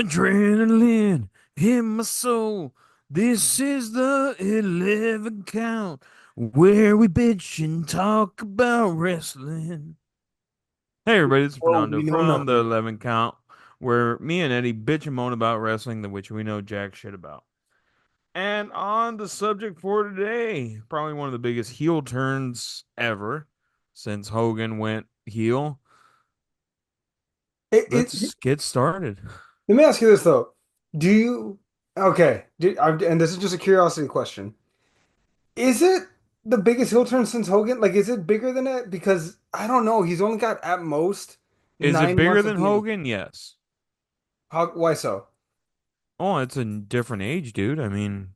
Adrenaline in my soul. This is the 11 count where we bitch and talk about wrestling. Hey everybody, it's Oh, Fernando we know from the nothing. 11 count where me and Eddie bitch and moan about wrestling, the which we know jack shit about. And on the subject for today, probably one of the biggest heel turns ever since Hogan went heel. It, Let's get started. let me ask you this though. Do you, okay, and this is just a curiosity question. Is it the biggest heel turn since Hogan? Like, is it bigger than it? Because I don't know. He's only got at most Is it 9 months bigger of than being. Hogan? Yes. Why so? Oh, it's a different age, dude. I mean,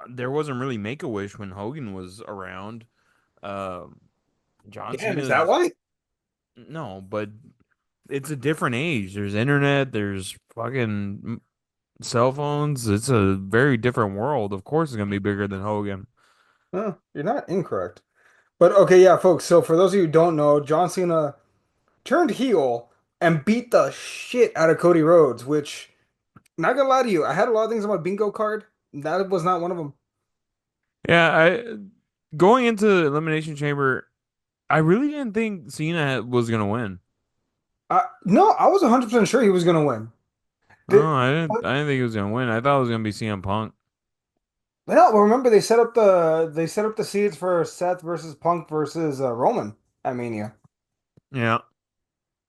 there wasn't really Make-A-Wish when Hogan was around. Um, John Damn, is that Cena's why? no, but it's a different age. There's internet, there's fucking cell phones. It's a very different world. Of course, it's gonna be bigger than Hogan. Huh, you're not incorrect. But okay, yeah, folks. So for those of you who don't know, John Cena turned heel and beat the shit out of Cody Rhodes, which, not gonna lie to you, I had a lot of things on my bingo card. That was not one of them. Yeah, I going into the Elimination Chamber, I really didn't think Cena was gonna win. No, I was 100% sure he was going to win. Oh, The, I didn't think he was gonna win. I thought it was gonna be CM Punk. well, remember they set up the seeds for Seth versus Punk versus Roman at Mania. Yeah.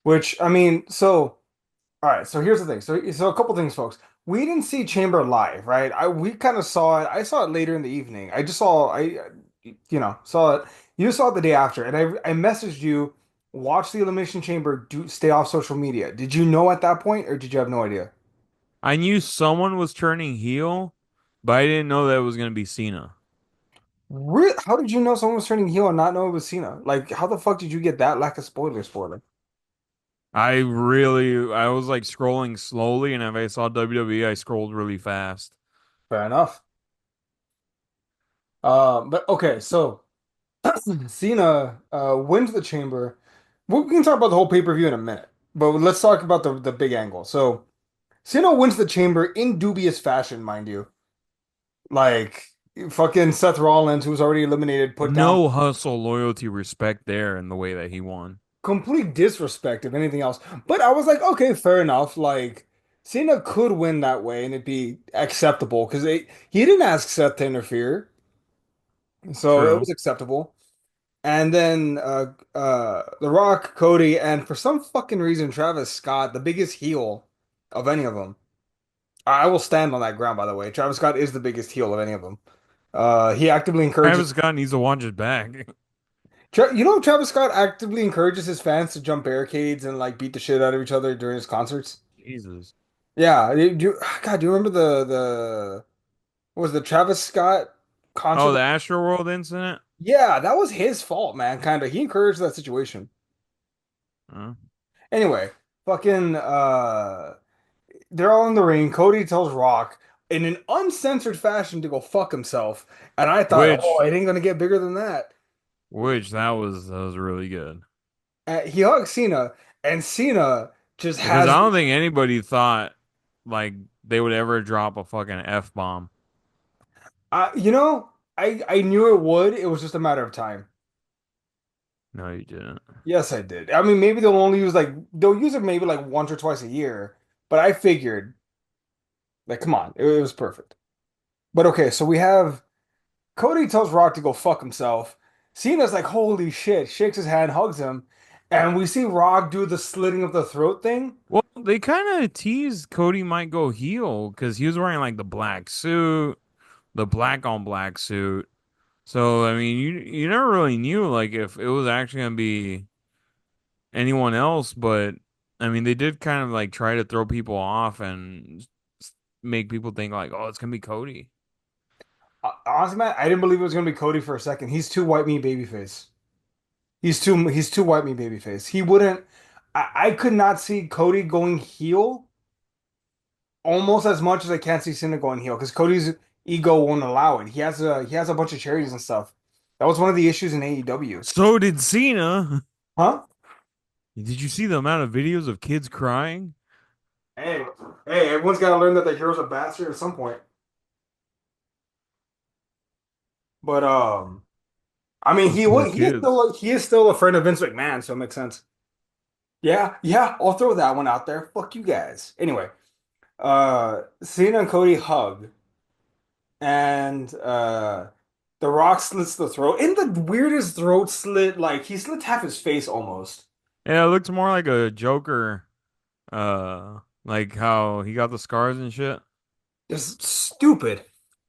Which I mean, so all right. So here's the thing. So a couple things, folks. We didn't see Chamber live, right? We kind of saw it. I saw it later in the evening. I saw it. You saw it the day after, and I messaged you. Watch the Elimination Chamber. Do stay off social media. Did you know at that point, or did you have no idea? I knew someone was turning heel, but I didn't know that it was gonna be Cena. How did you know someone was turning heel and not know it was Cena? Like, how the fuck did you get that lack of spoiler? I was like scrolling slowly, and if I saw WWE, I scrolled really fast. Fair enough. But okay, so Cena wins the Chamber. We can talk about the whole pay-per-view in a minute, but let's talk about the big angle. So Cena wins the Chamber in dubious fashion, mind you. Like fucking Seth Rollins, who was already eliminated, put down No hustle, loyalty, respect there in the way that he won. complete disrespect if anything else. But I was like, okay, fair enough. Like Cena could win that way and it'd be acceptable because he didn't ask Seth to interfere, so it True. was acceptable. And then The Rock, Cody, and for some fucking reason Travis Scott, the biggest heel of any of them. I will stand on that ground, by the way. Travis Scott is the biggest heel of any of them. He actively encourages. Travis Scott needs to watch his back. Travis Scott actively encourages his fans to jump barricades and like beat the shit out of each other during his concerts. Jesus. Yeah, God, do you remember the what was the Travis Scott Oh, concert? the Astroworld incident? Yeah, that was his fault, man. Kind of. He encouraged that situation. Huh? Anyway, fucking they're all in the ring. Cody tells Rock in an uncensored fashion to go fuck himself, and I thought, oh, Which, it ain't gonna get bigger than that. which that was really good. He hugs Cena, and Cena just Because I has, don't think anybody thought like they would ever drop a fucking F bomb. I knew it would. It was just a matter of time. No, you didn't. Yes, I did. I mean, maybe they'll use it maybe like once or twice a year, but I figured like, come on, it was perfect. But okay, so we have Cody tells Rock to go fuck himself. Cena's like, holy shit, shakes his hand, hugs him, and we see Rock do the slitting of the throat thing. Well, they kind of teased Cody might go heel because he was wearing like the black suit, the black on black suit. So I mean, you never really knew like if it was actually gonna be anyone else, but I mean, they did kind of like try to throw people off and make people think like, oh, it's gonna be Cody. Honestly, man, I didn't believe it was gonna be Cody for a second. He's too white meat babyface. He's too white meat babyface. He wouldn't. I could not see Cody going heel almost as much as I can't see Cena going heel because Cody's ego won't allow it. He has a bunch of charities and stuff. That was one of the issues in AEW. So did Cena. Huh? Did you see the amount of videos of kids crying? Hey, hey, everyone's got to learn that the hero's a bastard at some point. But I mean, Those poor kids. he is still a friend of Vince McMahon, so it makes sense. Yeah, yeah, I'll throw that one out there. Fuck you guys. Anyway, Cena and Cody hug, and The Rock slits the throat. In the weirdest throat slit, like he slit half his face almost. Yeah, it looks more like a Joker, like how he got the scars and shit. Just stupid.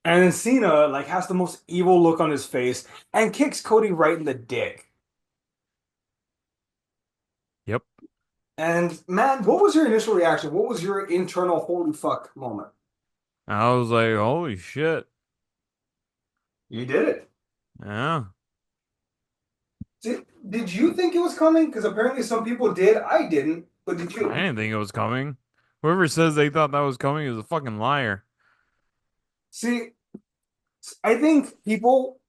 And then Cena like has the most evil look on his face and kicks Cody right in the dick. Yep. And man, what was your initial reaction? What was your internal holy fuck moment? I was like, holy shit. You did it. Yeah. Did you think it was coming? Because apparently some people did. I didn't. But did I you? didn't think it was coming. Whoever says they thought that was coming is a fucking liar. See, I think people,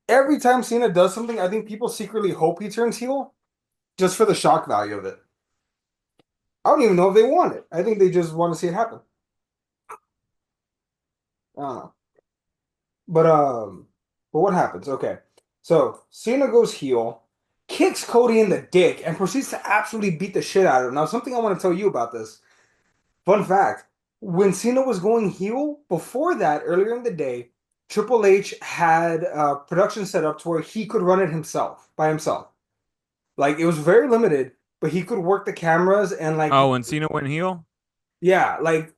every time Cena does something, I think people secretly hope he turns heel just for the shock value of it. I don't even know if they want it. I think they just want to see it happen. I don't know. But but what happens? Okay. So Cena goes heel, kicks Cody in the dick, and proceeds to absolutely beat the shit out of him. Now, something I want to tell you about this. Fun fact, when Cena was going heel, before that, earlier in the day, Triple H had production set up to where he could run it himself, by himself. Like it was very limited, but he could work the cameras and like Oh, when Cena went heel? yeah, like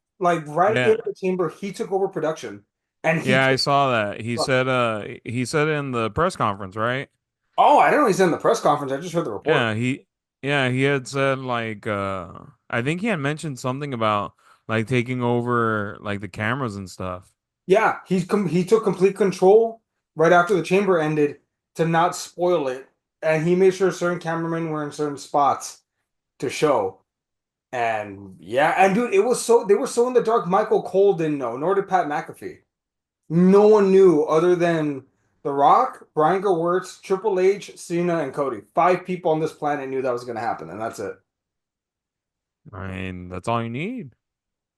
right at the Yeah. end of the chamber, he took over production. And he Yeah, I took saw that. He said it in the press conference, right? oh, I didn't know he said in the press conference. I just heard the report. Yeah, he had said like I think he had mentioned something about like taking over like the cameras and stuff. Yeah, he took complete control right after the chamber ended to not spoil it, and he made sure certain cameramen were in certain spots to show. And yeah, and dude, it was so they were so in the dark. Michael Cole didn't know, nor did Pat McAfee. No one knew other than The Rock, Brian Gewirtz, Triple H, Cena, and Cody. Five people on this planet knew that was going to happen, and that's it. I mean, that's all you need.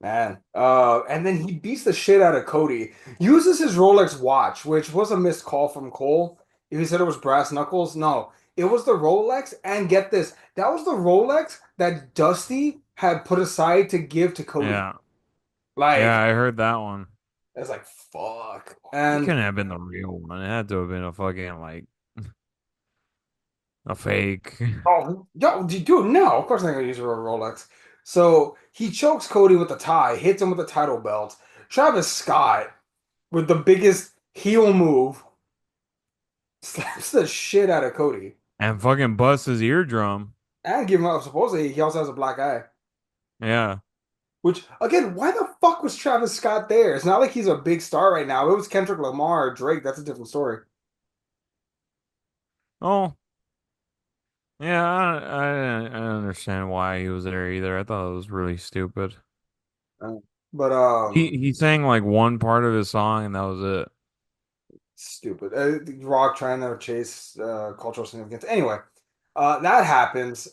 Man. And then he beats the shit out of Cody. Uses his Rolex watch, which was a missed call from Cole. If he said it was brass knuckles, no. It was the Rolex, and get this, that was the Rolex that Dusty had put aside to give to Cody. Yeah. Yeah, Like, I heard that one. it's like fuck. It And couldn't have been the real one. It had to have been a fucking like a fake. oh, yo, dude, no, of course I'm not gonna use a Rolex. So he chokes Cody with the tie, hits him with the title belt. Travis Scott with the biggest heel move slaps the shit out of Cody. And fucking bust his eardrum. And give him up. Supposedly, he also has a black eye. Yeah. Which, again, why the fuck was Travis Scott there? It's not like he's a big star right now. It was Kendrick Lamar or Drake. That's a different story. Oh, yeah, I don't understand why he was there either. I thought it was really stupid. Uh, But He sang like one part of his song and that was it. stupid. Rock trying to chase cultural significance. Anyway, that happens.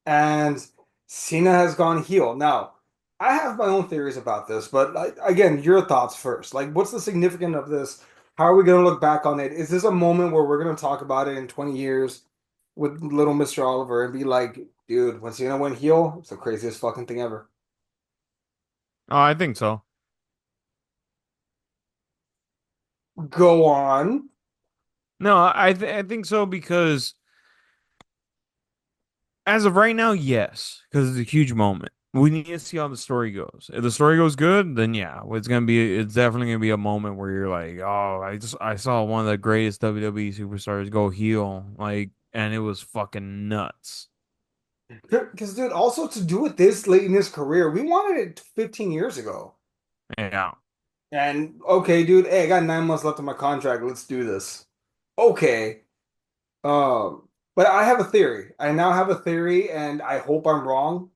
And Cena has gone heel. Now, I have my own theories about this, but again, your thoughts first. Like, what's the significance of this? How are we going to look back on it? Is this a moment where we're going to talk about it in 20 years with little Mr. Oliver and be like, dude, when Cena went heel, it's the craziest fucking thing ever? Oh, I think so. Go on. No, I think so because as of right now, yes, because it's a huge moment. We need to see how the story goes. If the story goes good, then yeah, it's definitely gonna be a moment where you're like, oh, I saw one of the greatest WWE superstars go heel, like, and it was fucking nuts. Because, dude, also to do it this late in his career, we wanted it 15 years ago. Yeah. And okay, dude, hey, I got 9 months left of my contract. Let's do this. Okay. But I have a theory. I now have a theory, and I hope I'm wrong,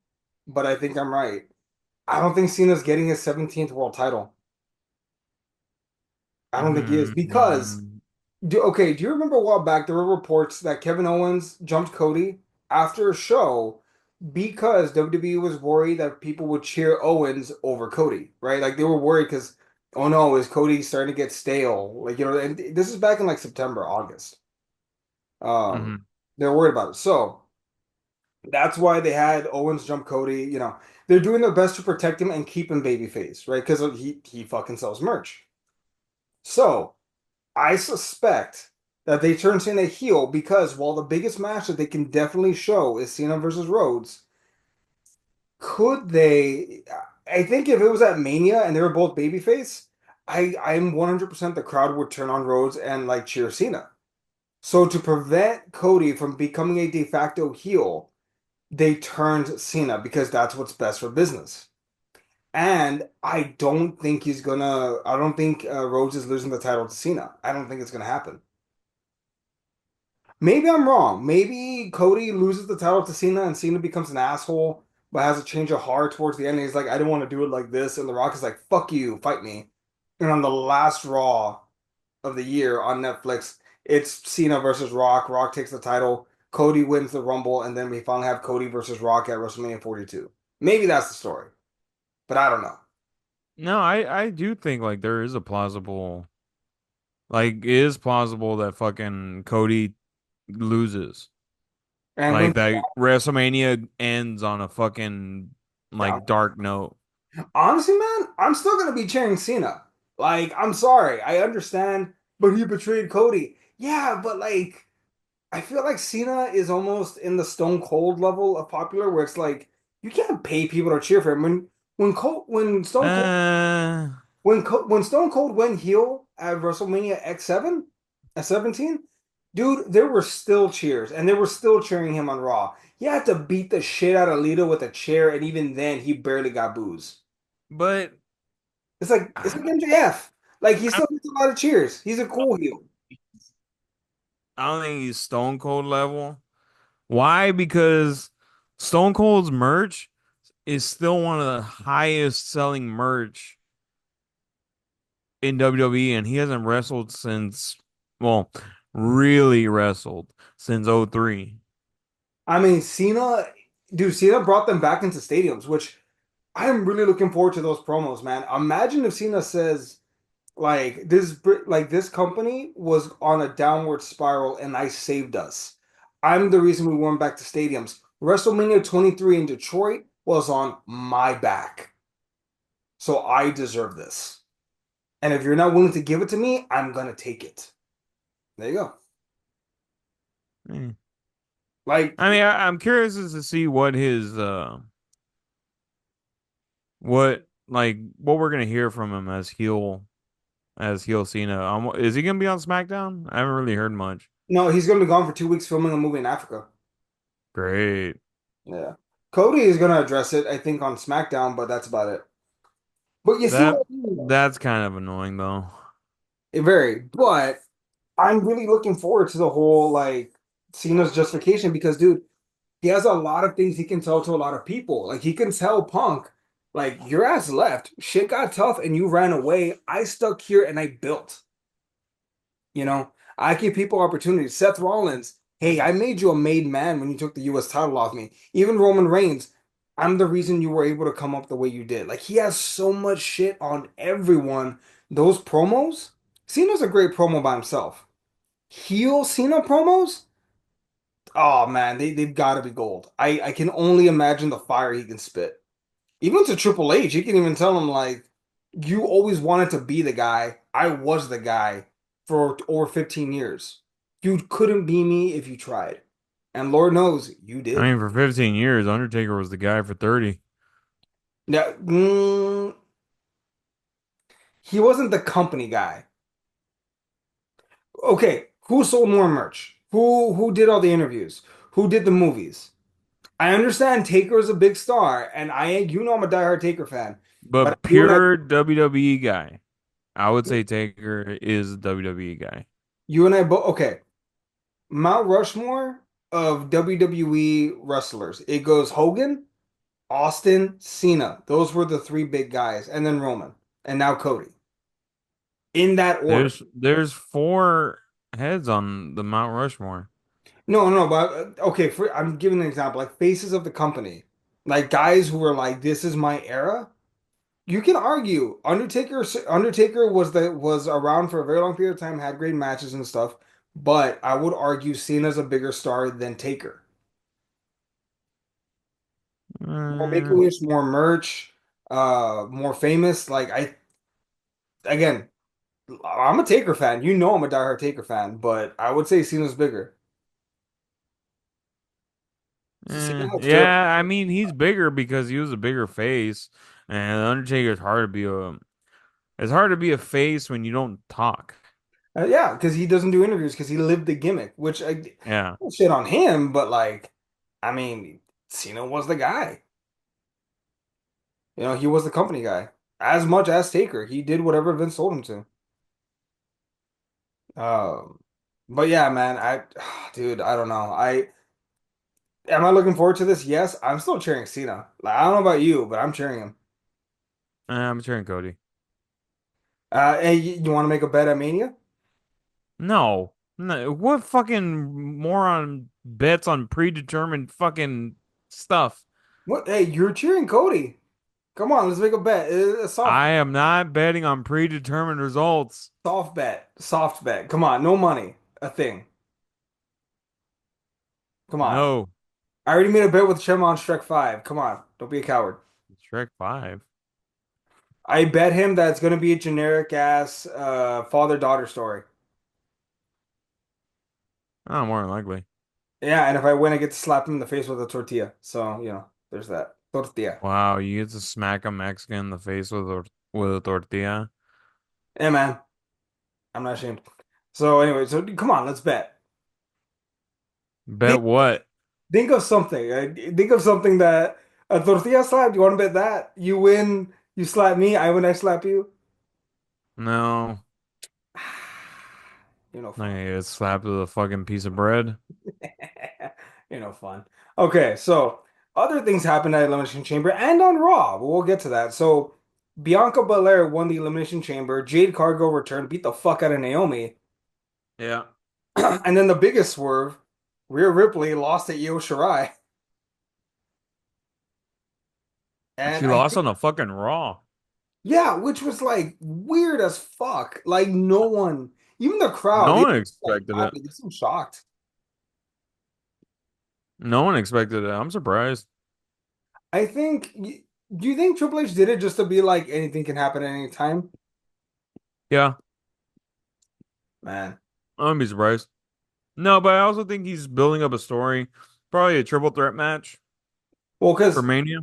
but I think I'm right. I don't think Cena's getting his 17th world title. I don't think he is because Mm, do you remember a while back there were reports that Kevin Owens jumped Cody after a show because WWE was worried that people would cheer Owens over Cody, right? Like they were worried because, oh no, is Cody starting to get stale? Like, and this is back in like September, August. Um, Hmm. they're worried about it. So that's why they had Owens jump Cody. They're doing their best to protect him and keep him babyface, right? Because he fucking sells merch. So I suspect that they turn Cena heel because while the biggest match that they can definitely show is Cena versus Rhodes, could they? I think if it was at Mania and they were both babyface, I'm 100% the crowd would turn on Rhodes and like cheer Cena. So to prevent Cody from becoming a de facto heel, they turned Cena because that's what's best for business. And I don't think Rhodes is losing the title to Cena. I don't think it's gonna happen. Maybe I'm wrong. Maybe Cody loses the title to Cena and Cena becomes an asshole, but has a change of heart towards the end. And he's like, I didn't want to do it like this. And The Rock is like, fuck you, fight me. And on the last Raw of the year on Netflix, it's Cena versus Rock. Rock takes the title. Cody wins the Rumble, and then we finally have Cody versus Rock at WrestleMania 42. Maybe that's the story, but I don't know. No, I do think like there is a plausible, like it is plausible that fucking Cody loses. And when Like that WrestleMania ends on a fucking down, like dark note. honestly, man, I'm still gonna be cheering Cena. Like, I'm sorry, I understand, but he betrayed Cody. Yeah, but like, I feel like Cena is almost in the Stone Cold level of popular, where it's like you can't pay people to cheer for him. When Stone Cold Uh, when Stone Cold went heel at WrestleMania X7 at 17, dude, there were still cheers, and they were still cheering him on Raw. He had to beat the shit out of Lita with a chair, and even then, he barely got boos. but It's like MJF. Like he I still gets a lot of cheers. He's a cool heel. I don't think he's Stone Cold level. Why? Because Stone Cold's merch is still one of the highest selling merch in WWE, and he hasn't wrestled since, well, really wrestled since '03. I mean, Cena brought them back into stadiums, which I'm really looking forward to those promos, man. Imagine if Cena says like this company was on a downward spiral and I saved us. I'm the reason we went back to stadiums. WrestleMania 23 in Detroit was on my back. So I deserve this. And if you're not willing to give it to me, I'm gonna take it. There you go. Mm. Like, I mean, I'm curious as to see what his what we're gonna hear from him as heel Cena. Is he gonna be on SmackDown? I haven't really heard much. no, he's gonna be gone for 2 weeks filming a movie in Africa. Great. Yeah. Cody is gonna address it, I think, on SmackDown, but that's about it. But you see That what I mean, though? that's kind of annoying though. It varied. But I'm really looking forward to the whole like Cena's justification because, dude, he has a lot of things he can tell to a lot of people. Like he can tell Punk, like, your ass left, shit got tough, and you ran away. I stuck here and I built. You know, I give people opportunities. Seth Rollins, hey, I made you a made man when you took the US title off me. Even Roman Reigns, I'm the reason you were able to come up the way you did. Like he has so much shit on everyone. Those promos, Cena's a great promo by himself. Heel Cena promos, oh man, they've got to be gold. I can only imagine the fire he can spit. Even to Triple H, he can even tell him like, you always wanted to be the guy. I was the guy for over 15 years. You couldn't be me if you tried. And Lord knows you I did. mean, for 15 years, Undertaker was the guy for 30. Now, he wasn't the company guy. Okay, who sold more merch? Who did all the interviews? Who did the movies? I understand Taker is a big star, and I'm a diehard Taker fan. But But pure WWE guy. I would say Taker is a WWE guy. you and I both. Okay, Mount Rushmore of WWE wrestlers. It goes Hogan, Austin, Cena. Those were the three big guys, and then Roman, and now Cody. In that order. There's four heads on the Mount Rushmore. No, no, but okay, I'm giving an example, like faces of the company, like guys who were like, "This is my era." You can argue Undertaker was around for a very long period of time, had great matches and stuff, but I would argue Cena's a bigger star than Taker. More Uh, make-a-wish, more merch, more famous. Like I again, I'm a Taker fan. You know I'm a diehard Taker fan, but I would say Cena's bigger. So Cena has terrible. yeah, I mean he's bigger because he was a bigger face, and Undertaker's hard to be a. It's hard to be a face when you don't talk. Yeah, because he doesn't do interviews because he lived the gimmick, which I Yeah. don't shit on him, but like, I mean, Cena was the guy. You know, he was the company guy. As much as Taker, he did whatever Vince told him to. Um, but yeah, man, dude, I don't know. Am I looking forward to this? Yes, I'm still cheering Cena. Like, I don't know about you, but I'm cheering him. I'm cheering Cody. Hey, you want to make a bet at Mania? No. No, what fucking moron bets on predetermined fucking stuff? What? Hey, you're cheering Cody. Come on, let's make a bet. A I am not betting on predetermined results. soft bet, soft bet. Come on, no money, a thing. Come on. No. I already made a bet with Shem on Shrek 5. Come on, don't be a coward. Shrek 5. I bet him that it's gonna be a generic ass father-daughter story. Oh, more than likely. Yeah, and if I win, I get to slap him in the face with a tortilla. So, there's that. Tortilla. Wow, you get to smack a Mexican in the face with a tortilla. Yeah, man. I'm not ashamed. So anyway, so come on, let's bet. Bet Think, what? think of something. Think of something that a tortilla slap. You want to bet that? You win, you slap me. I win, I slap you. No. You're no I fun. get slapped with a fucking piece of bread. You're no fun. Okay, so other things happened at Elimination Chamber and on Raw, but we'll get to that. So Bianca Belair won the Elimination Chamber. Jade Cargill returned, beat the fuck out of Naomi. Yeah. And then the biggest swerve, Rhea Ripley lost to Io Shirai. And She I lost think, on the fucking Raw. yeah, which was like weird as fuck. Like no one, even the crowd, No they one like expected it. happy. They seem shocked. No one expected it. I'm surprised. I think, do you think Triple H did it just to be like anything can happen at any time? Yeah, Man. I wouldn't be surprised. No, but I also think he's building up a story. Probably a triple threat match Well, for because Mania.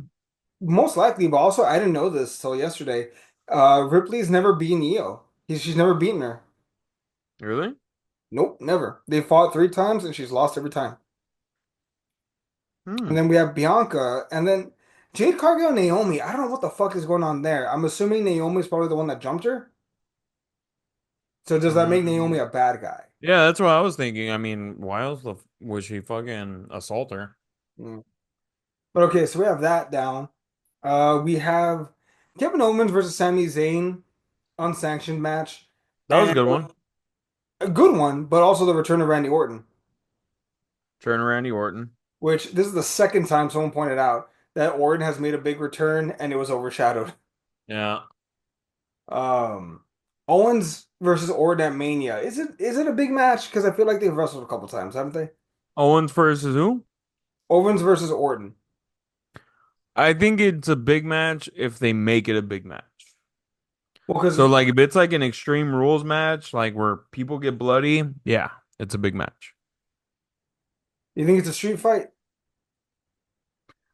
most likely, but also I didn't know this till yesterday. Ripley's never beaten Io. She's never beaten her. Really? Nope, never. They fought 3 times and she's lost every time. Hmm. And then we have Bianca, and then Jade Cargill and Naomi. I don't know what the fuck is going on there. I'm assuming Naomi's probably the one that jumped her. So does that make Naomi Mm. a bad guy? Yeah, that's what I was thinking. I mean, why else would she fucking assault her? Mm. But okay, so we have that down. We have Kevin Owens versus Sami Zayn, unsanctioned match, That was a and good one. a good one, but also the return of Randy Orton, Turn Randy Orton. which this is the second time someone pointed out that Orton has made a big return and it was overshadowed. Yeah. Um, Owens versus Orton at Mania. Is it a big match? Because I feel like they've wrestled a couple times, haven't they? Owens versus who? Owens versus Orton. I think it's a big match if they make it a big match. Well, So because like if it's like an Extreme Rules match, like where people get bloody, yeah, it's a big match. you think it's a street fight,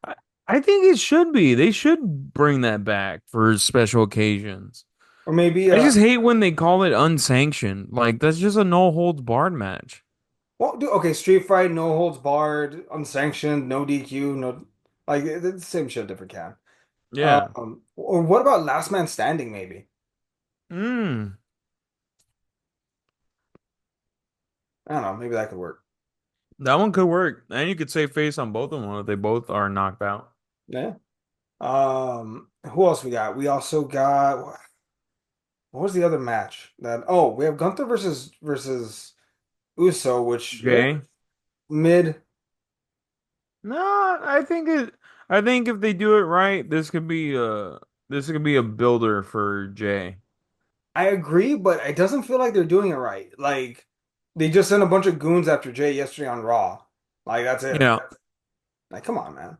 I, I think it should be. They should bring that back for special occasions. or maybe I just hate when they call it unsanctioned. Like that's just a no holds barred match. well, okay, street fight, no holds barred, unsanctioned, no DQ, no like it's the same shit, different can. Yeah. Or what about last man standing? Maybe Mm. I don't know. Maybe that could work. That one could work. And you could save face on both of them if they both are knocked out. Yeah. Who else we got? We also got what was the other match? That we have Gunther versus Uso, which Jay. Mid. No, I think if they do it right, this could be a builder for Jay. I agree, but it doesn't feel like they're doing it right. Like they just sent a bunch of goons after Jay yesterday on Raw. Like that's it. Yeah. Like come on, man.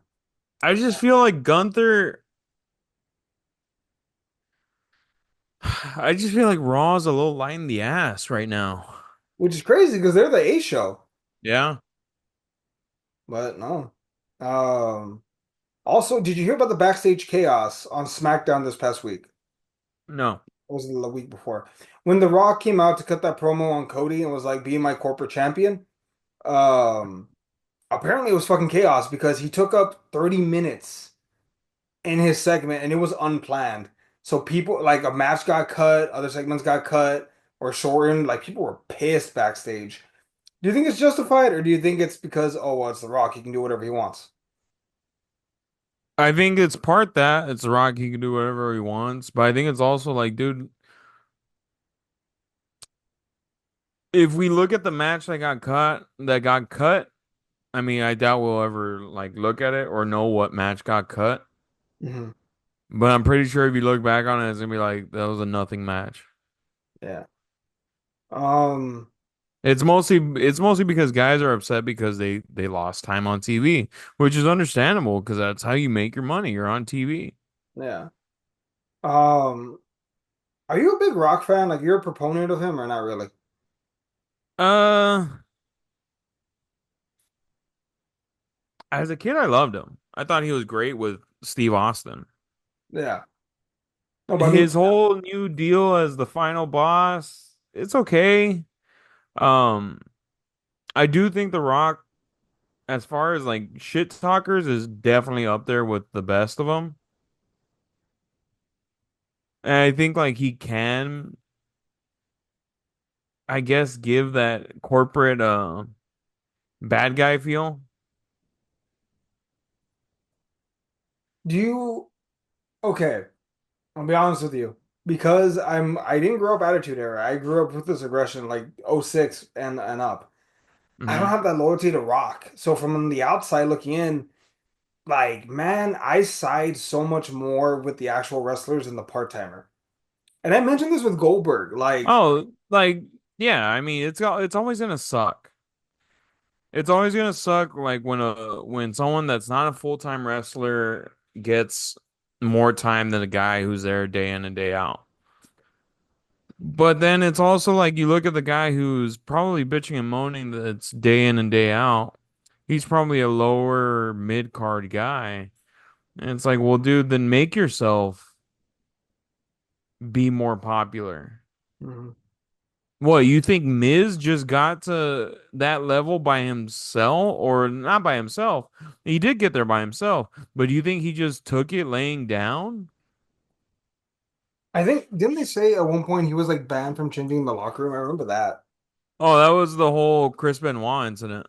I just feel like Gunther I just feel like Raw's a little light in the ass right now. Which is crazy because they're the A show. Yeah? But no. Um Also, did you hear about the backstage chaos on SmackDown this past week? No. Or was it the week before? When The Rock came out to cut that promo on Cody and was like, be my corporate champion. Um Apparently it was fucking chaos because he took up 30 minutes in his segment and it was unplanned. So people like a match got cut, other segments got cut or shortened. Like people were pissed backstage. Do you think it's justified or do you think it's because, oh, well, it's The Rock, he can do whatever he wants? I think it's part that it's The Rock, he can do whatever he wants, but I think it's also like, dude, if we look at the match that got cut, I mean, I doubt we'll ever like look at it or know what match got cut. Hmm. But I'm pretty sure if you look back on it, it's gonna be like that was a nothing match. Yeah. Um, It's mostly because guys are upset because they lost time on TV, which is understandable because that's how you make your money. You're on TV. yeah. Um, are you a big Rock fan? Like you're a proponent of him or not really? Uh, as a kid, I loved him. I thought he was great with Steve Austin. Yeah. No, but I mean, His whole new deal as the final boss, it's okay. Um, I do think The Rock, as far as like shit talkers, is definitely up there with the best of them. And I think like he can, I guess, give that corporate bad guy feel. do you, okay, I'll be honest with you. Because I didn't grow up Attitude Era. I grew up with this aggression like '06 and up. I don't Hmm. have that loyalty to Rock. So from the outside looking in, like, man, I side so much more with the actual wrestlers than the part-timer. And I mentioned this with Goldberg. Like, Oh, like yeah, I mean it's always gonna suck. It's always gonna suck like when someone that's not a full-time wrestler gets more time than a guy who's there day in and day out. But then it's also like you look at the guy who's probably bitching and moaning that's day in and day out. He's probably a lower mid-card guy. And it's like, well, dude, then make yourself be more popular. mhm. What, you think Miz just got to that level by himself or not by himself? He did get there by himself, but do you think he just took it laying down? I think, didn't they say at one point he was like banned from changing in the locker room? I remember that. Oh, that was the whole Chris Benoit incident.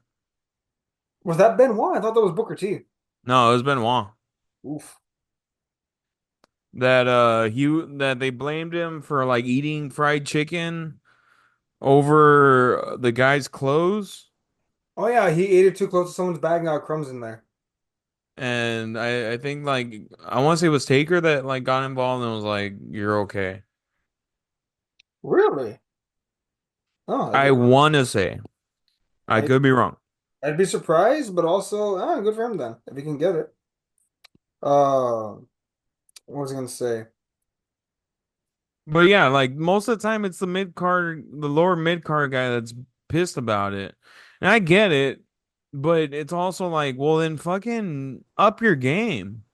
Was that Benoit? I thought that was Booker T. No, it was Benoit. Oof. That they blamed him for like eating fried chicken over the guy's clothes. Oh yeah, he ate it too close to someone's bag and got crumbs in there. And I think like I want to say it was Taker that like got involved and was like, "You're okay." Really? Oh, I I did. want to say I I, could be wrong, I'd be surprised, but also, good for him then if he can get it. What was I gonna say? but yeah, like most of the time it's the mid card, the lower mid card guy that's pissed about it, and I get it, but it's also like, well, then fucking up your game,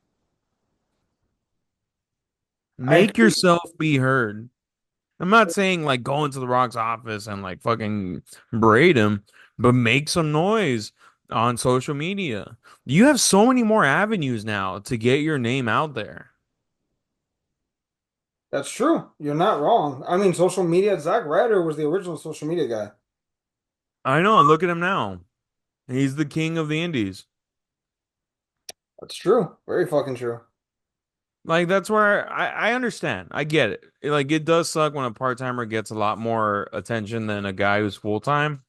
I make think yourself be heard. I'm not saying like go into the Rock's office and like fucking braid him, but make some noise on social media. You have so many more avenues now to get your name out there. that's true. You're not wrong. I mean, social media, Zack Ryder was the original social media guy. I know, look at him now. He's the king of the indies. That's true. Very fucking true. Like that's where I understand. I get it. Like it does suck when a part-timer gets a lot more attention than a guy who's full-time.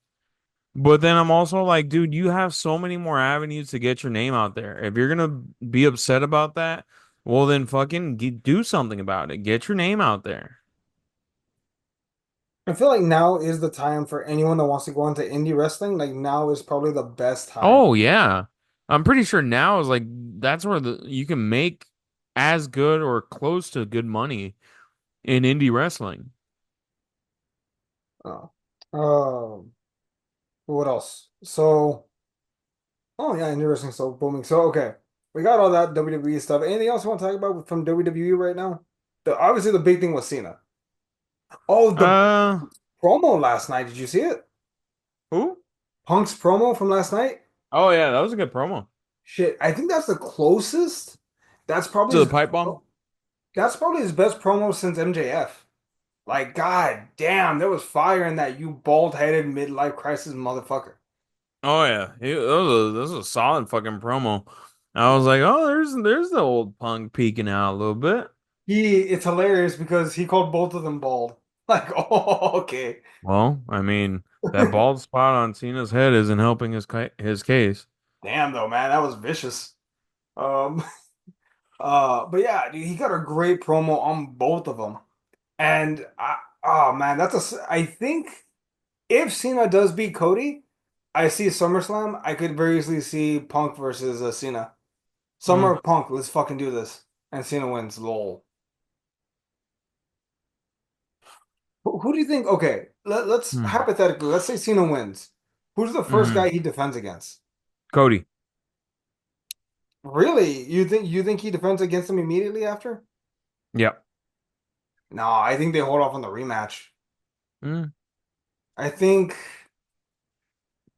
But then I'm also like, dude, you have so many more avenues to get your name out there. If you're gonna be upset about that, well then fucking do something about it. Get your name out there. I feel like now is the time for anyone that wants to go into indie wrestling. Like now is probably the best time. Oh yeah. I'm pretty sure now is like that's where you can make as good or close to good money in indie wrestling. Oh. Um, what else? So, oh yeah, interesting. So booming. So okay, we got all that WWE stuff. Anything else you want to talk about from WWE right now? Obviously the big thing was Cena. Oh, the Uh, promo last night. Did you see it? who? Punk's promo from last night. Oh yeah, that was a good promo. Shit, I think that's the closest. That's probably To the his. pipe bomb? That's probably his best promo since MJF. Like, god damn, there was fire in that, you bald-headed midlife crisis motherfucker. Oh yeah, that was a solid fucking promo. I was like, oh, there's the old punk peeking out a little bit. It's hilarious because he called both of them bald. Like, oh, okay. Well, I mean, that bald spot on Cena's head isn't helping his case. Damn though, man, that was vicious. Um, but yeah, dude, he got a great promo on both of them. Oh man, I think if Cena does beat Cody, I see SummerSlam. I could very easily see Punk versus Cena. Summer Mm, of Punk, let's fucking do this. And Cena wins, lol. Who do you think? Okay, let's mm, hypothetically, let's say Cena wins. Who's the first mm. guy he defends against? Cody. Really? You think he defends against him immediately after? Yep. No, I think they hold off on the rematch. Mm. I think,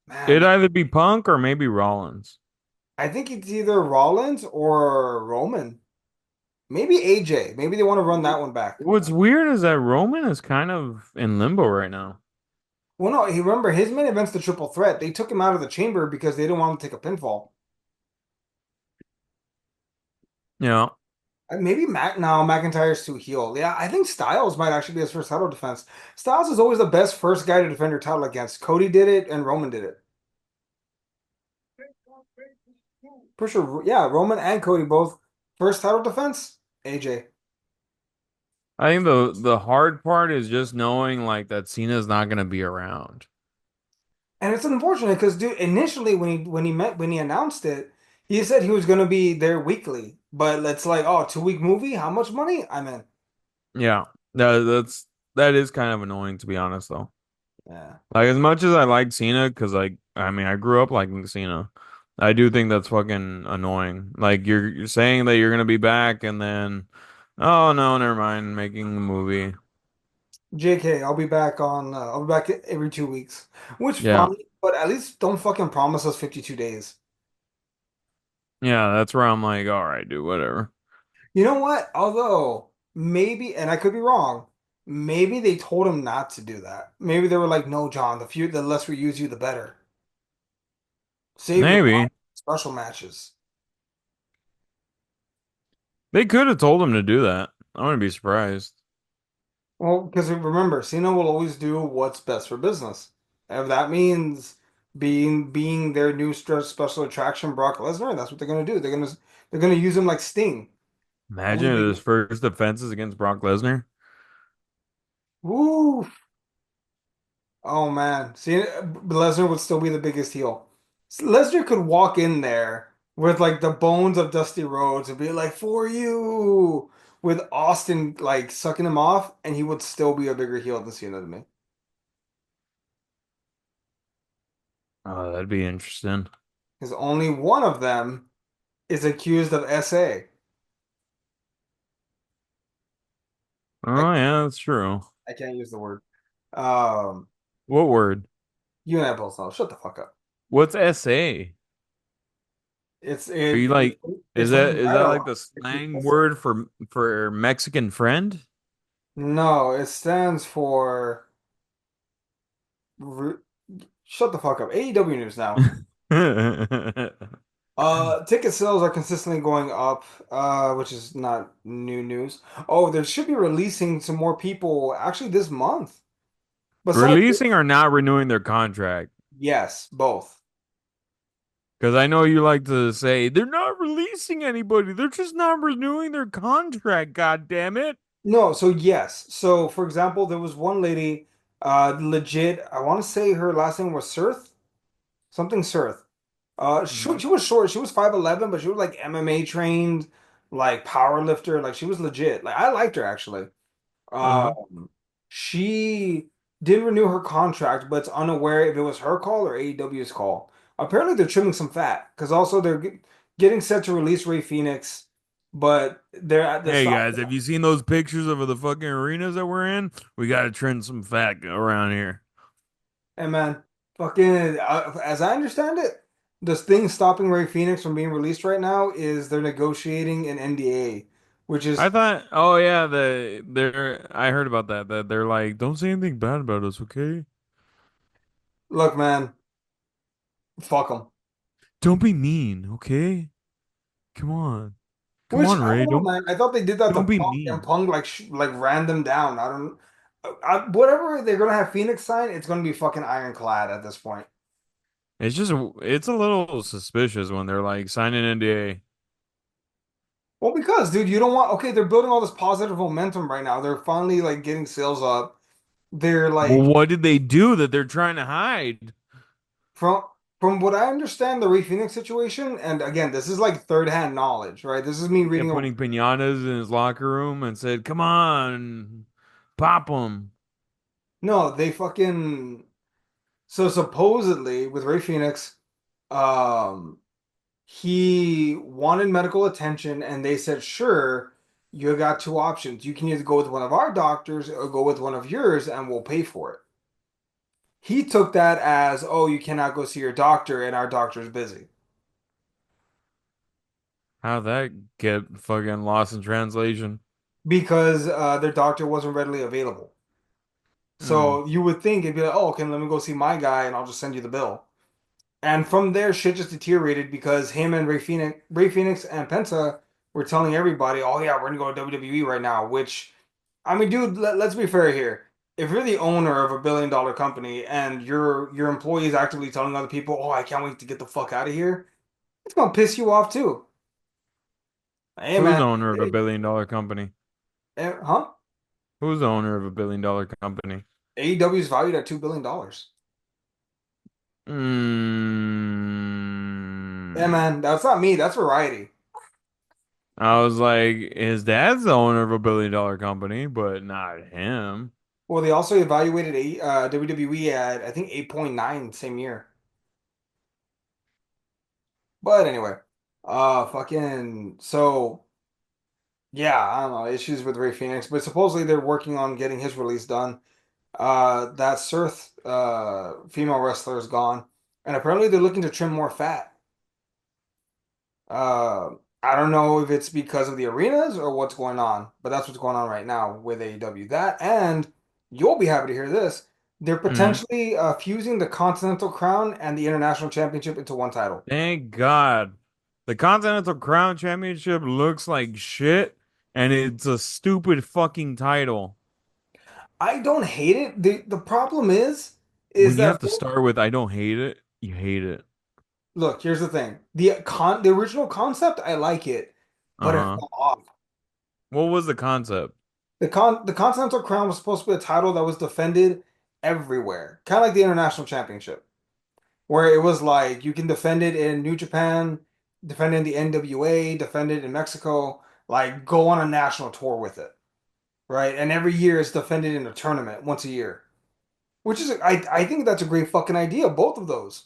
man, It'd either be Punk or maybe Rollins. I think it's either Rollins or Roman. Maybe AJ. Maybe they want to run that one back. What's weird is that Roman is kind of in limbo right now. Well, no, he remember his main event's the triple threat. They took him out of the chamber because they didn't want him to take a pinfall. Yeah. Maybe McIntyre's too heel. Yeah, I think Styles might actually be his first title defense. Styles is always the best first guy to defend your title against. Cody did it and Roman did it. For sure. Yeah, Roman and Cody both first title defense. AJ. I think the hard part is just knowing like that Cena's not gonna be around. And it's unfortunate because dude, initially when he announced it, he said he was gonna be there weekly. But it's like, oh, 2 week movie? How much money? I'm in. Yeah. That is kind of annoying to be honest though. Yeah. Like as much as I like Cena, because like I mean I grew up liking Cena, I do think that's fucking annoying. Like you're saying that you're gonna be back and then oh no, never mind, making the movie. JK, I'll be back every 2 weeks. Which Yeah. fine, but at least don't fucking promise us 52 days. Yeah, that's where I'm like, all right, dude, whatever. You know what? Although maybe, and I could be wrong, maybe they told him not to do that. Maybe they were like, "No, John, the less we use you, the better. Save your Maybe. special matches." They could have told him to do that. I wouldn't be surprised. Well, because remember, Cena will always do what's best for business. If that means being their new special attraction, Brock Lesnar, that's what they're gonna do. They're gonna use him like Sting. Only Imagine big. his first defenses against Brock Lesnar. Woo! Oh man, see, Lesnar would still be the biggest heel. Lesnar could walk in there with like the bones of Dusty Rhodes and be like, "For you," with Austin like sucking him off, and he would still be a bigger heel than Cena to me. Oh, that'd be interesting. Because only one of them is accused of SA. I, Oh yeah, that's true. I can't use the word. Um, What word? you and I both know. Shut the fuck up. What's SA? It's Are it, you it like is it's that something is I that don't like want. the It's just slang SA. word for Mexican friend? No, it stands for. Re- Shut the fuck up. AEW news now. Ticket sales are consistently going up, which is not new news. Oh, they should be releasing some more people actually this month. Besides, Releasing or not renewing their contract. Yes, both. Because I know you like to say they're not releasing anybody. They're just not renewing their contract. God damn it. No, so yes. So for example, there was one lady, legit, I want to say her last name was Surth, something Surth. Hmm. She was short. She was 5'11", but she was like MMA trained, like power lifter. Like she was legit. Like I liked her actually. Uh-huh. She didn't renew her contract, but it's unaware if it was her call or AEW's call. Apparently, they're trimming some fat because also they're getting set to release Ray Phoenix, but they're at the Hey stop. guys, have you seen those pictures of the fucking arenas that we're in? We gotta trim some fat around here. And man, fucking, as I understand it, the thing stopping Ray Phoenix from being released right now is they're negotiating an NDA, which I is, thought, oh yeah, I heard about that. That they're like, don't say anything bad about us, okay? look, man, fuck them. Don't be mean, okay? Come on, come Which on, I Ray. don't know, man. I thought they did that to Don't be Punk, and mean. Punk like like ran them down. I don't. Whatever they're gonna have Phoenix sign, it's gonna be fucking ironclad at this point. It's just it's a little suspicious when they're like signing NDA. Well, because dude, you don't want. Okay, they're building all this positive momentum right now. They're finally like getting sales up. They're Well, like what did they do that they're trying to hide? from from what I understand, the Ray Phoenix situation, and again, this is like third hand knowledge, right? This is me Yeah, reading a. putting pinatas in his locker room and said, "Come on, pop them." No, they fucking. So supposedly with Ray Phoenix, um. he wanted medical attention and they said, sure, you got two options. You can either go with one of our doctors or go with one of yours and we'll pay for it. He took that as, oh, you cannot go see your doctor and our doctor's busy How'd that get fucking lost in translation? because their doctor wasn't readily available. Mm. So you would think it'd be like, oh, okay, let me go see my guy and I'll just send you the bill. And from there, shit just deteriorated because him and Ray Phoenix and Penta were telling everybody, "Oh yeah, we're gonna go to WWE right now." Which, I mean, dude, let's be fair here. If you're the owner of a $1 billion company and your employee is actively telling other people, "Oh, I can't wait to get the fuck out of here," it's gonna piss you off too. Hey Who's man, the owner of a hey, billion-dollar company? huh? Who's the owner of a billion-dollar company? AEW is valued at $2 billion. Yeah, Mm. man, that's not me. That's Variety. I was like, his dad's the owner of a billion-dollar company, but not him. Well, they also evaluated WWE at I think 8.9 same year. But anyway, fucking so yeah, I don't know, issues with Ray Phoenix, but supposedly they're working on getting his release done. That Surth female wrestler is gone, and apparently they're looking to trim more fat. Uh, I don't know if it's because of the arenas or what's going on, but that's what's going on right now with AEW. That and you'll be happy to hear this. They're Hmm. potentially fusing the Continental Crown and the International Championship into one title. Thank God. The Continental Crown Championship looks like shit, and it's a stupid fucking title. I don't hate it. The problem is When you that have to start with "I don't hate it," you hate it. look, here's the thing. The original concept, I like it, but it Uh-huh. fell off. What was the concept? The Continental Crown was supposed to be a title that was defended everywhere. Kind of like the International Championship, where it was like you can defend it in New Japan, defend it in the NWA, defend it in Mexico, like go on a national tour with it, right? And every year it's defended in a tournament once a year. Which is I think that's a great fucking idea, both of those.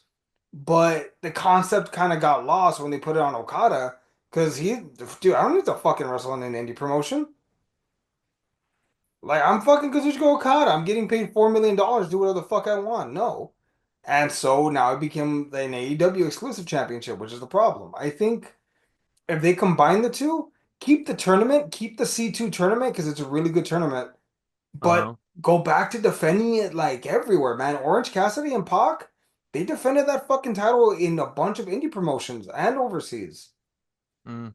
But the concept kind of got lost when they put it on Okada because dude, I don't need to fucking wrestle in an indie promotion. Like I'm fucking Kazuchika Okada. I'm getting paid $4 million to do whatever the fuck I want. No. And so now it became an AEW exclusive championship, which is the problem. I think if they combine the two, keep the tournament, keep the C2 tournament because it's a really good tournament, but Uh-huh. go back to defending it like everywhere, man. Orange Cassidy and Pac, they defended that fucking title in a bunch of indie promotions and overseas. Mm.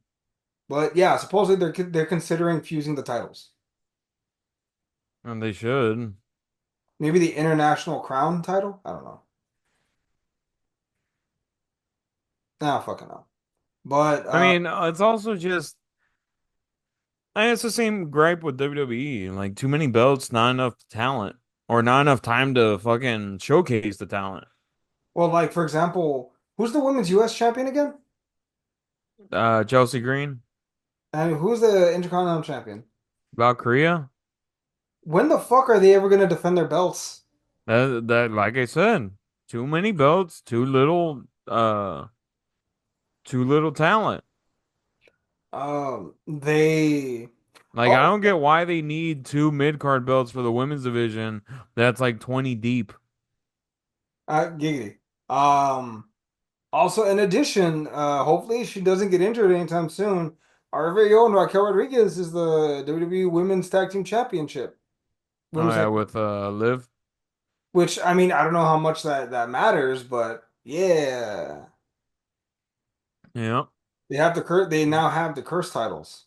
But yeah, supposedly they're considering fusing the titles. And they should. Maybe the International Crown title? I don't know. Nah, fucking no. But I mean, it's also just, it's the same gripe with WWE. Like, too many belts, not enough talent, or not enough time to fucking showcase the talent. well, like for example, who's the women's U.S. champion again? Chelsea Green, And who's the Intercontinental champion? about Korea. When the fuck are they ever gonna defend their belts? Like I said, too many belts, too little talent. They. Like, I Oh, don't get why they need two mid-card belts for the women's division that's like 20 deep. giggity. Um, Also, in addition, hopefully she doesn't get injured anytime soon. Our very own Raquel Rodriguez is the WWE Women's Tag Team Championship. Oh Women's yeah, Tag, with Liv. which I mean, I don't know how much that matters, but yeah, Yeah. they now have the curse titles.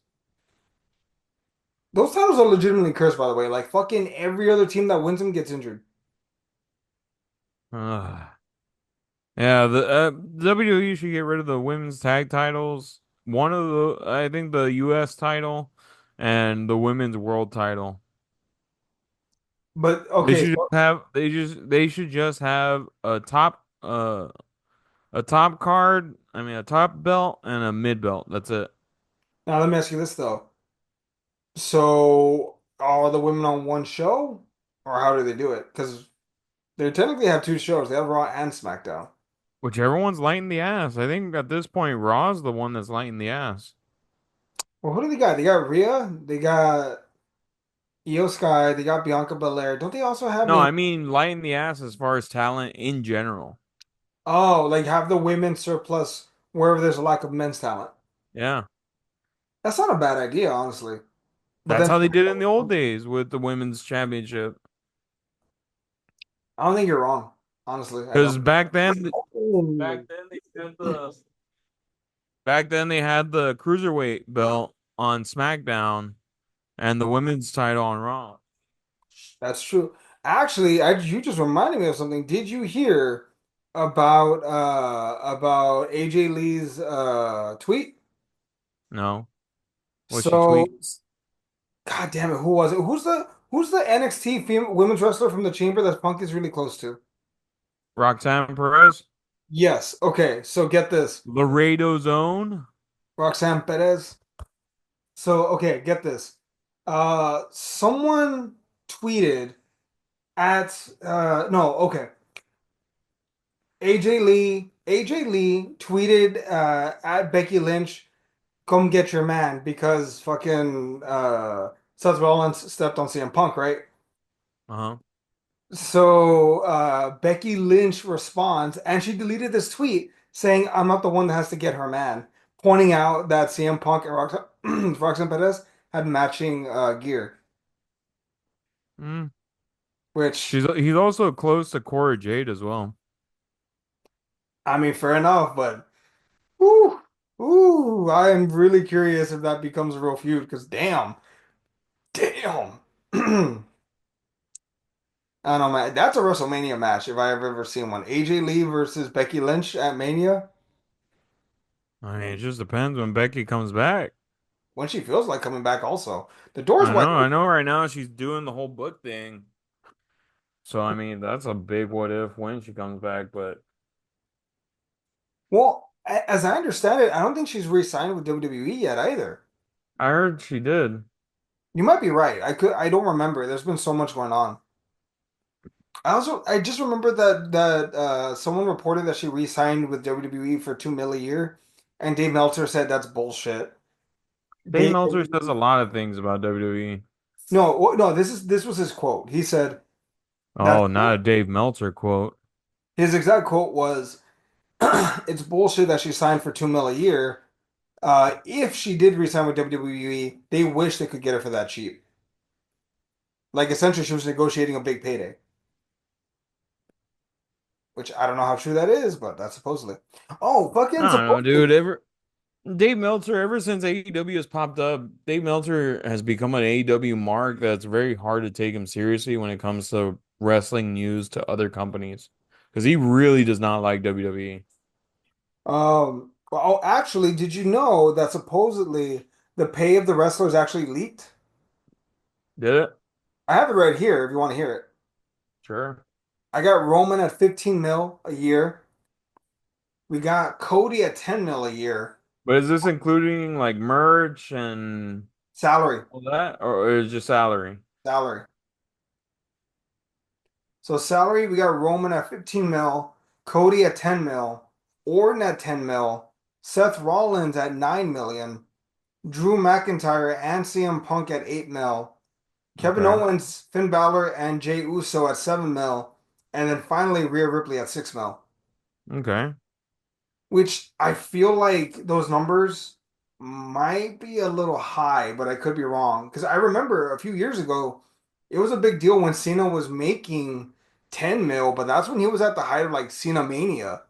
Those titles are legitimately cursed, by the way. Like fucking every other team that wins them gets injured. Ugh. Yeah, the WWE should get rid of the women's tag titles. One of the, I think the US title and the women's world title. But okay, They should just have a top card, I mean a top belt and a mid belt. That's it. now let me ask you this though. So are the women on one show, or how do they do it? Because they technically have two shows. They have Raw and SmackDown. Whichever one's lighting the ass. I think at this point Raw's the one that's lighting the ass. Well, who do they got? They got Rhea, they got Io Sky, they got Bianca Belair. Don't they also have No, Naomi? I mean lighting the ass as far as talent in general. Oh, like have the women surplus wherever there's a lack of men's talent. Yeah. That's not a bad idea, honestly. But That's then how they did it in the old days with the women's championship. I don't think you're wrong. Honestly, I don't. Because Oh. back then they had the cruiserweight belt on SmackDown and the women's title on Raw. That's true. Actually, you just reminded me of something. Did you hear about AJ Lee's tweet? No, what she So, tweet? God damn it, who was it? Who's the NXT women's wrestler from the Chamber that Punk is really close to? Roxanne Perez, Yes. Okay, so get this. Laredo's own. Roxanne Perez. So, okay, get this. Someone tweeted at no, okay. AJ Lee tweeted at Becky Lynch, "Come get your man," because fucking Seth Rollins stepped on CM Punk, right? Uh-huh. So Becky Lynch responds, and she deleted this tweet saying, "I'm not the one that has to get her man," pointing out that CM Punk and Roxanne Perez had matching gear, Mm. which He's also close to Cora Jade as well. I mean, fair enough, but ooh, I am really curious if that becomes a real feud because damn. I don't know, man. That's a WrestleMania match if I have ever seen one. AJ Lee versus Becky Lynch at Mania I mean, it just depends when Becky comes back. when she feels like coming back. Also, the door's wide I open. know right now she's doing the whole book thing. So I mean, that's a big what if when she comes back, but Well, as I understand it, I don't think she's re-signed with WWE yet either. I heard she did. You might be right. I don't remember. There's been so much going on. I just remember that someone reported that she re-signed with WWE for 2 mil a year, and Dave Meltzer said that's bullshit. Dave They Meltzer says a lot of things about WWE. no, this was his quote. He said that Oh, not a Dave Meltzer quote. his exact quote was, "It's bullshit that she signed for 2 mil a year. If she did re-sign with WWE, they wish they could get her for that cheap. Like essentially, she was negotiating a big payday, which I don't know how true that is, but that's supposedly. Oh, fucking I don't know, supposedly. dude. Dave Meltzer, ever since AEW has popped up, Dave Meltzer has become an AEW mark that's very hard to take him seriously when it comes to wrestling news to other companies. Because he really does not like WWE. Oh, actually, did you know that supposedly the pay of the wrestlers actually leaked? Did it? I have it right here if you want to hear it. Sure. I got Roman at 15 mil a year. We got Cody at 10 mil a year. But is this including like merch and Salary, all that, or is it just salary? salary. So salary, we got Roman at 15 mil, Cody at 10 mil, Orton at 10 mil, Seth Rollins at 9 million, Drew McIntyre and CM Punk at 8 mil, Kevin Okay. Owens, Finn Balor, and Jey Uso at 7 mil, and then finally Rhea Ripley at 6 mil. Okay. Which I feel like those numbers might be a little high, but I could be wrong. Because I remember a few years ago, it was a big deal when Cena was making 10 mil, but that's when he was at the height of like Cena Mania.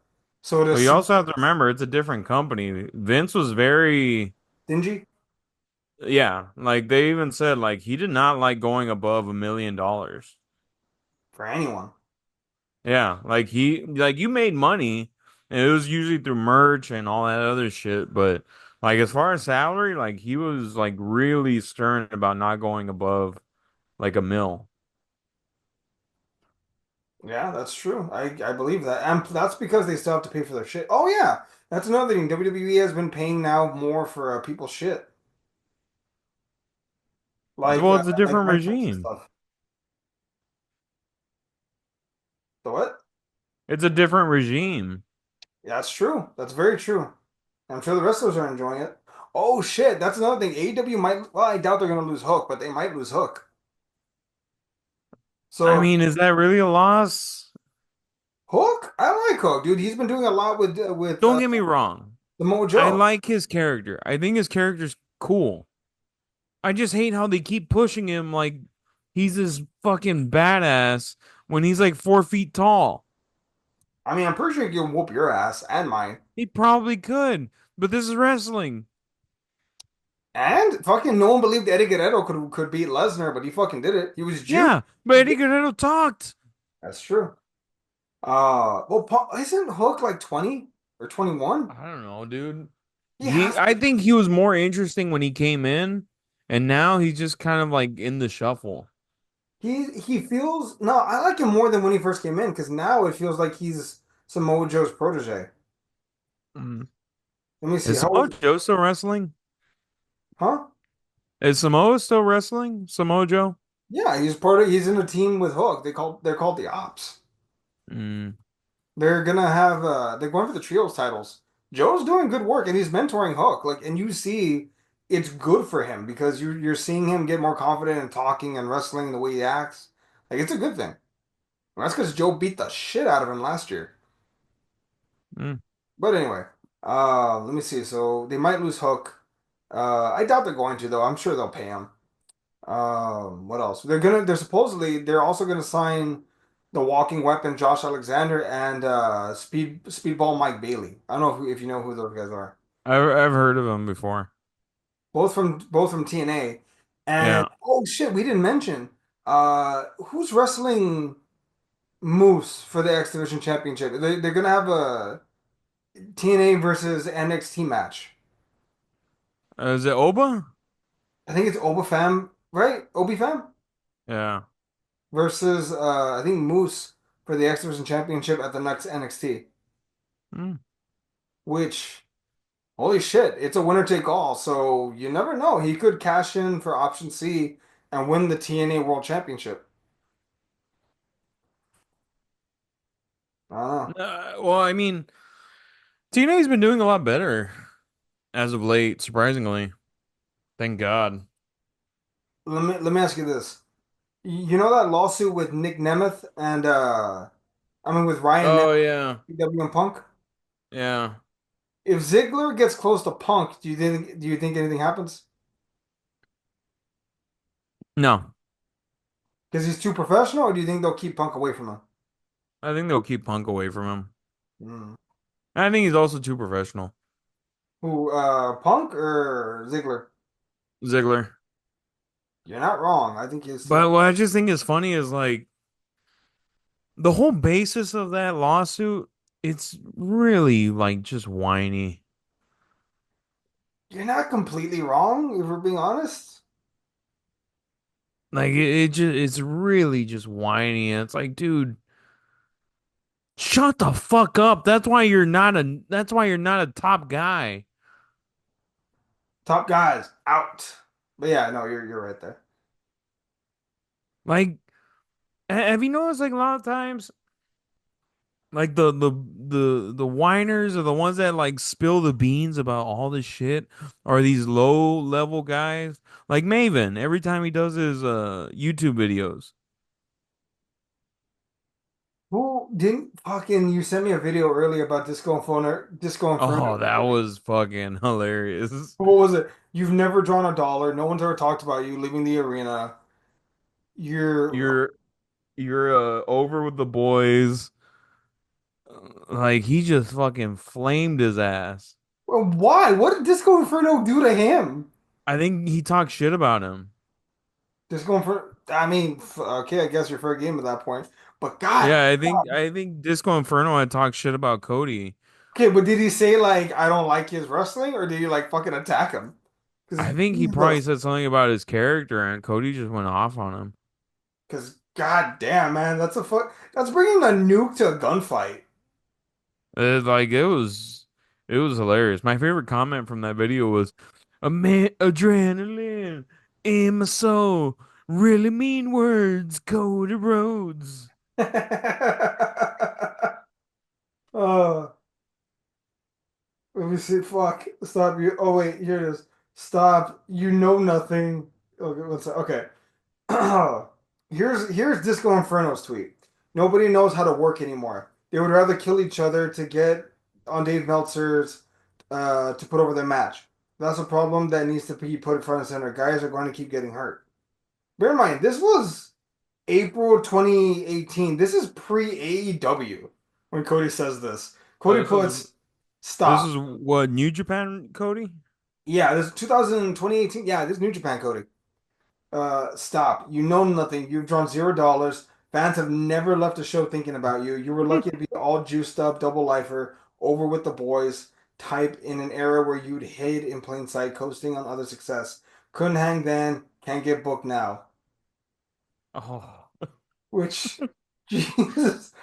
So to But you see also have to remember it's a different company. Vince was very, Stingy yeah, like they even said like he did not like going above $1 million. for anyone. Yeah, like you made money and it was usually through merch and all that other shit, but like as far as salary, like he was like really stern about not going above like a mil. Yeah, that's true. I believe that. And that's because they still have to pay for their shit. Oh yeah, that's another thing. WWE has been paying now more for people's shit, Well, it's a like different Mike Tyson regime. stuff. The what? It's a different regime. Yeah, that's true. That's very true. I'm sure the wrestlers are enjoying it. Oh shit, that's another thing. AEW might, well, I doubt they're gonna lose Hook, but they might lose Hook. I So mean, is that really a loss? Hook, I like Hook, dude. He's been doing a lot with Don't get me wrong. the I Mojo. like his character. I think his character's cool. I just hate how they keep pushing him like he's this fucking badass when he's like 4 feet tall. I mean, I'm pretty sure he can whoop your ass and mine. He probably could, but this is wrestling. And fucking no one believed Eddie Guerrero could beat Lesnar, but he fucking did it. He was Jew. Yeah, but Eddie Guerrero talked. That's true. Well, isn't Hook like 20 or 21? I don't know, dude. He has I to. think he was more interesting when he came in, and now he's just kind of like in the shuffle. He feels no. I like him more than when he first came in because now it feels like he's Samoa Joe's protege. Mm. Let me see. Is How Samoa was Joe still wrestling? huh? Is Samoa still wrestling? Samoa Joe? Yeah, he's part of. He's in a team with Hook. They're called the Ops. Mm. They're gonna have they're going for the trios titles. Joe's doing good work and he's mentoring Hook. Like, and you see it's good for him because you're seeing him get more confident in talking and wrestling the way he acts. Like, it's a good thing. And that's because Joe beat the shit out of him last year. Mm. But anyway, let me see. So they might lose Hook. I doubt they're going to though. I'm sure they'll pay him. What else? They're also gonna sign the walking weapon Josh Alexander and Speedball Mike Bailey. I don't know if you know who those guys are. I've heard of him before. Both from TNA. And Yeah. oh shit, we didn't mention who's wrestling Moose for the X Division Championship. They're gonna have a TNA versus NXT match. Is it Oba? I think it's Obafam, right? Obafam Yeah. versus I think Moose for the X Division Championship at the next NXT. Mm. Which, holy shit, it's a winner take all. So you never know. He could cash in for option C and win the TNA World Championship. I don't know. Well, I mean, TNA's been doing a lot better as of late, surprisingly. Thank God. Let me ask you this. You know that lawsuit with Nick Nemeth and I mean with Ryan Oh Nemeth, yeah. PW and Punk? Yeah. If Ziggler gets close to Punk, do you think anything happens? No. Because he's too professional, or do you think they'll keep Punk away from him? I think they'll keep Punk away from him. Hmm. I think he's also too professional. Who, Punk or Ziggler? Ziggler. You're not wrong. I think he's But still. what I just think is funny is like the whole basis of that lawsuit. it's really like just whiny. You're not completely wrong, if we're being honest. Like it just it's really just whiny. And it's like, dude, shut the fuck up. That's why you're not a top guy. Top guys out. But yeah, no, you're right there. Like have you noticed like a lot of times like the whiners are the ones that like spill the beans about all this shit are these low level guys like Maven every time he does his YouTube videos. Who didn't fucking you sent me a video earlier about Disco Inferno. Oh, that was fucking hilarious. What was it? You've never drawn a dollar. No one's ever talked about you leaving the arena. You're You're you're over with the boys. Like he just fucking flamed his ass. why? What did Disco Inferno do to him? I think he talked shit about him. Disco Inferno. I mean, okay, I guess you're fair game at that point. But God, Yeah, I think Disco Inferno had talked shit about Cody. okay, but did he say like I don't like his wrestling, or did he like fucking attack him? Because I think he probably Jesus, said something about his character and Cody just went off on him. because God damn, man, that's bringing a nuke to a gunfight. Like it was hilarious. My favorite comment from that video was a man adrenaline in my soul. Really mean words, Cody Rhodes. Oh, let me see. Fuck. Stop you. Oh wait, here it is. Stop. You know nothing. Okay, what's that? Okay. Here's Disco Inferno's tweet. Nobody knows how to work anymore. They would rather kill each other to get on Dave Meltzer's to put over their match. That's a problem that needs to be put front and center. Guys are going to keep getting hurt. Bear in mind, this was April 2018. This is pre AEW when Cody says this. Oh, Cody puts this stop. is what New Japan, Cody? Yeah, this is 2018. Yeah, this is New Japan Cody. Stop. You know nothing. You've drawn $0. Fans have never left a show thinking about you. You were lucky to be all juiced up, double lifer, over with the boys type in an era where you'd hid in plain sight, coasting on other success. Couldn't hang then, can't get booked now. Oh, Which, Jesus.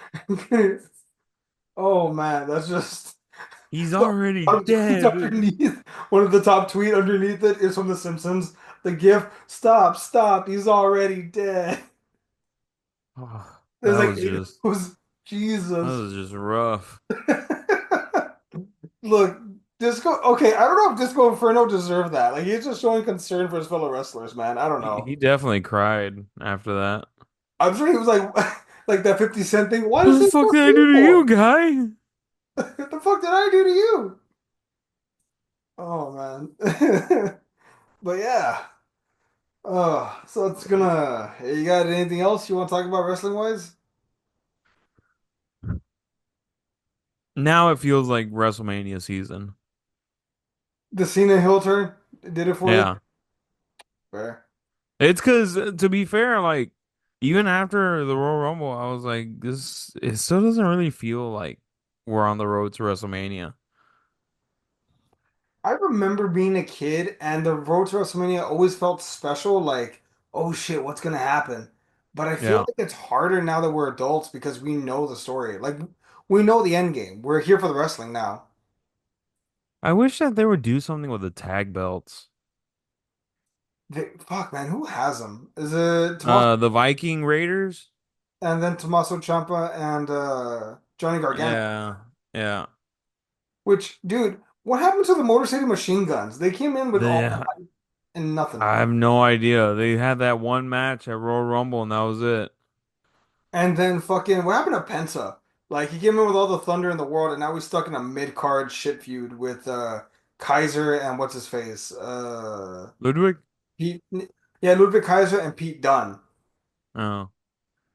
Oh man, that's just he's the already top tweet dead. underneath. One of the top tweet underneath it is from The Simpsons. The gif, stop, stop, he's already dead. Oh, There's like eight of those. that Jesus. was just rough. Look, Disco. Okay, I don't know if Disco Inferno deserved that. Like he's just showing concern for his fellow wrestlers, man. I don't He, know. he definitely cried after that. I'm sure he was like, like that 50 Cent thing. Why What is the he fuck so did I do to you, evil? guy? What the fuck did I do to you? Oh man. But yeah. So it's gonna. You got anything else you want to talk about wrestling wise? Now it feels like WrestleMania season. The Cena heel turn did it for you? Yeah. Fair. It's because, to be fair, like, even after the Royal Rumble, I was like, it still doesn't really feel like we're on the road to WrestleMania. I remember being a kid and the road to WrestleMania always felt special, like, oh shit, what's gonna happen? But I feel Yeah. like it's harder now that we're adults because we know the story. Like we know the end game. We're here for the wrestling now. I wish that they would do something with the tag belts. Fuck man, who has them? Is it Tommaso The Viking Raiders? and then Tommaso Ciampa and Johnny Gargano? Yeah. Yeah. Which, dude, what happened to the Motor City Machine Guns? They came in with all They, the hype and nothing. I have no idea. They had that one match at Royal Rumble and that was it. And then fucking what happened to Penta? Like he came in with all the thunder in the world, and now he's stuck in a mid-card shit feud with Kaiser and what's his face? Ludwig? Pete. Yeah, Ludwig Kaiser and Pete Dunne. Oh,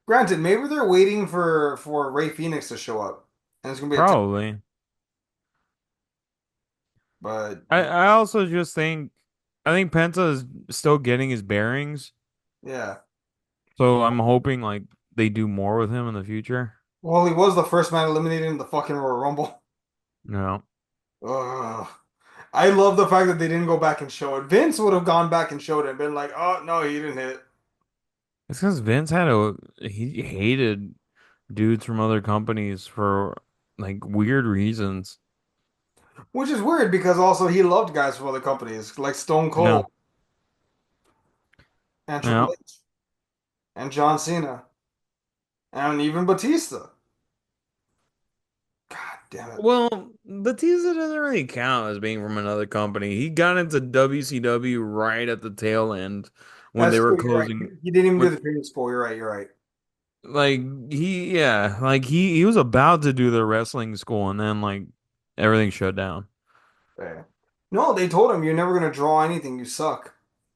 Granted, maybe they're waiting for Ray Phoenix to show up, and it's gonna be a tag. probably. But I also just think I think Penta is still getting his bearings. yeah, So I'm hoping like they do more with him in the future. Well, he was the first man eliminated in the fucking Royal Rumble. No. Ugh. I love the fact that they didn't go back and show it. Vince would have gone back and showed it and been like, "Oh no, he didn't hit." It's because Vince had a he hated dudes from other companies for like weird reasons. Which is weird because also he loved guys from other companies like Stone Yeah. Cold and Yeah. Triple H and John Cena and even Batista. God damn it. Well, Batista doesn't really count as being from another company. He got into WCW right at the tail end when they That's were true. You're right. closing He didn't even do when the previous spool. You're right. You're right. like he was about to do the wrestling school and then like everything shut down. Yeah. No, they told him you're never gonna draw anything. You suck.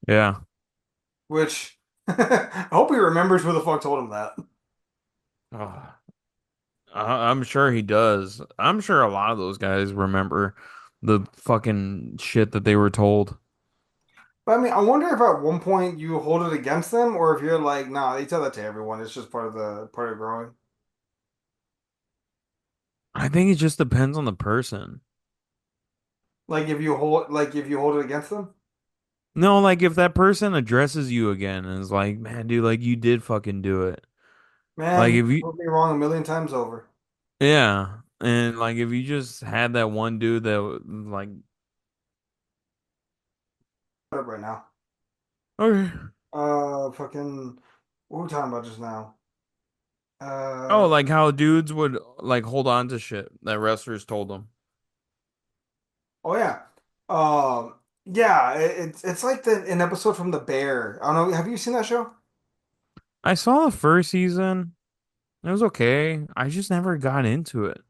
Yeah. Which I hope he remembers who the fuck told him that. Oh, I'm sure he does. I'm sure a lot of those guys remember the fucking shit that they were told. But I mean, I wonder if at one point you hold it against them, or if you're like, nah, they tell that to everyone. It's just part of growing. I think it just depends on the person. Like if you hold it against them, No, like if that person addresses you again and is like, man, dude, like you did fucking do it. man, Like you if you, proved me wrong a million times over. yeah. And like if you just had that one dude that like, Up right now. okay. Fucking, what were we talking about just now? Oh, Uh, like how dudes would like hold on to shit that wrestlers told them. oh yeah, yeah. It's like an episode from The Bear. I don't know. Have you seen that show? I saw the first season. It was okay. I just never got into it.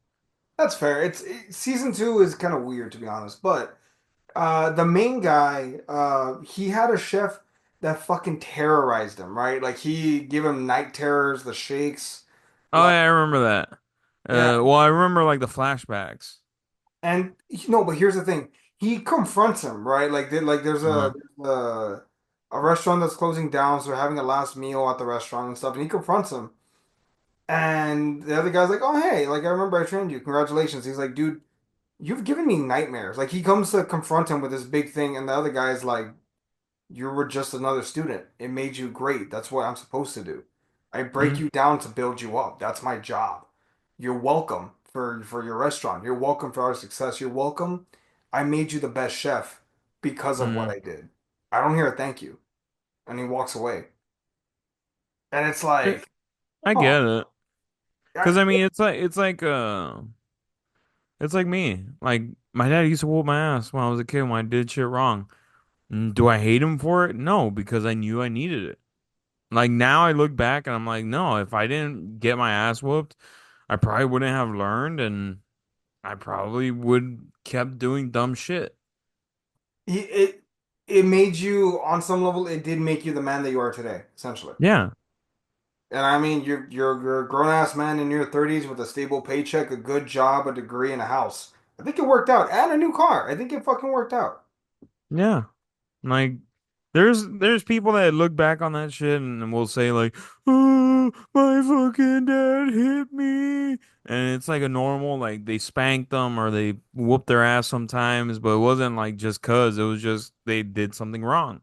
That's fair. Season two is kind of weird to be honest, but the main guy, he had a chef that fucking terrorized him, right? Like he gave him night terrors, the shakes, Oh like yeah, I remember that. yeah. Well, I remember like the flashbacks. And no, but here's the thing: he confronts him, right? There's Uh, a restaurant that's closing down, so they're having a last meal at the restaurant and stuff, and he confronts him. And the other guy's like, "Oh hey, like I remember I trained you. Congratulations." He's like, "Dude, you've given me nightmares." Like he comes to confront him with this big thing, and the other guy's like, you were just another student. It made you great. That's what I'm supposed to do. I break mm, you down to build you up. That's my job. You're welcome for your restaurant. You're welcome for our success. You're welcome. I made you the best chef because of what mm. I did. I don't hear a thank you. And he walks away. And it's I like, I oh, get it. I, 'Cause I mean, it's like me. Like my dad used to whoop my ass when I was a kid when I did shit wrong. Do I hate him for it? No, because I knew I needed it. Like now I look back and I'm like, no, if I didn't get my ass whooped, I probably wouldn't have learned and I probably would kept doing dumb shit. it it made you on some level. It did make you the man that you are today, essentially. Yeah. And I mean, you're a grown ass man in your 30s with a stable paycheck, a good job, a degree, and a house. I think it worked out, and a new car. I think it fucking worked out. Yeah. Like there's people that look back on that shit and will say like, "Oh, my fucking dad hit me." And it's like a normal like they spanked them or they whooped their ass sometimes, but it wasn't like just 'cause it was just they did something wrong.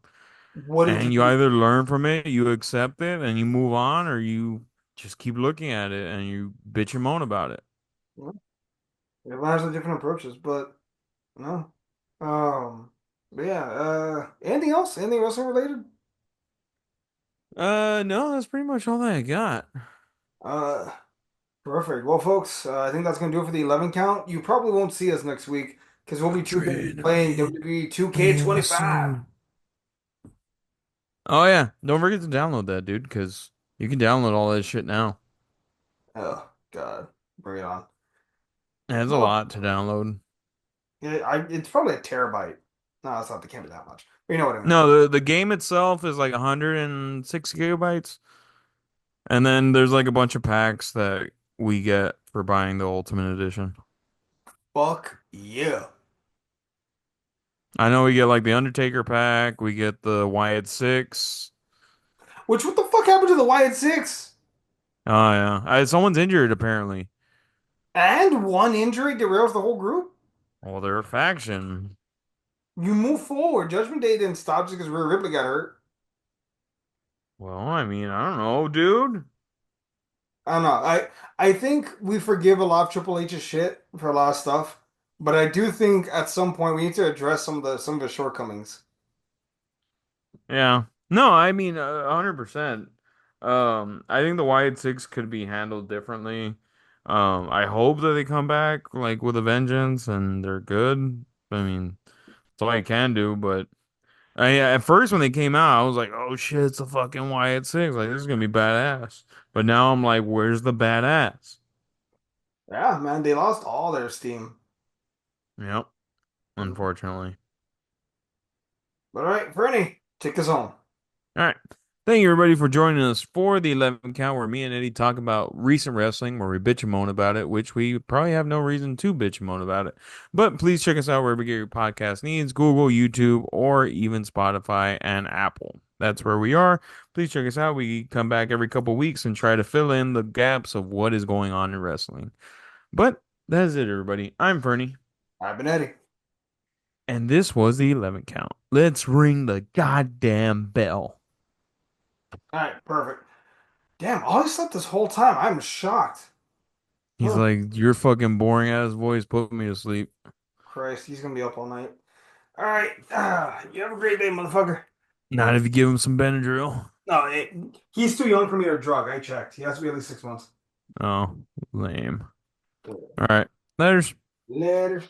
What did And you you? either learn from it, you accept it and you move on or you just keep looking at it and you bitch and moan about it. Everyone has different approaches, but no. But yeah. Anything else? Anything else related? No, that's pretty much all that I got. Uh, Perfect. Well, folks, I think that's gonna do it for the 11 count. You probably won't see us next week because we'll be too busy playing Adrenaline WWE in my 2K25. soul. Oh yeah, don't forget to download that, dude, because you can download all that shit now. Oh God, bring it on. It has a Well, lot to download. it's probably a terabyte. No, it's not. It can't be that much. But you know what I mean. No, the game itself is like 106 gigabytes, and then there's like a bunch of packs that we get for buying the Ultimate Edition. Fuck yeah. I know we get like the Undertaker pack, we get the Wyatt Six. Which what the fuck happened to the Wyatt Six? Oh yeah, someone's injured apparently. And one injury derails the whole group. Well, they're a faction. You move forward. Judgment Day didn't stop just because Rhea Ripley got hurt. Well, I mean, I don't know, dude. I don't know. I think we forgive a lot of Triple H's shit for a lot of stuff, but I do think at some point we need to address some of his shortcomings. Yeah. No, I mean, 100%. I think the Wyatt Six could be handled differently. I hope that they come back like with a vengeance and they're good. I mean, that's all I can do. But at first when they came out, I was like, "Oh shit, it's a fucking Wyatt Six. Like this is gonna be badass." But now I'm like, "Where's the badass?" Yeah, man, they lost all their steam. Yep. Unfortunately. But all right, Fernie, take us home. All right. Thank you, everybody, for joining us for the 11 count, where me and Eddie talk about recent wrestling, where we bitch and moan about it, which we probably have no reason to bitch and moan about it. But please check us out wherever you get your podcast needs, Google, YouTube, or even Spotify and Apple. That's where we are. Please check us out. We come back every couple weeks and try to fill in the gaps of what is going on in wrestling. But that is it, everybody. I'm Fernie, I've been Eddie. and this was the 11 count. Let's ring the goddamn bell. All right, perfect. Damn, all I slept this whole time. I'm shocked. He's Huh. like, your fucking boring ass voice put me to sleep. Christ, he's gonna be up all night. All right, you have a great day, motherfucker. Not if you give him some Benadryl. No, he's too young for me to drug. I checked. He has to be at least 6 months. Oh, lame. All right. Later. Later.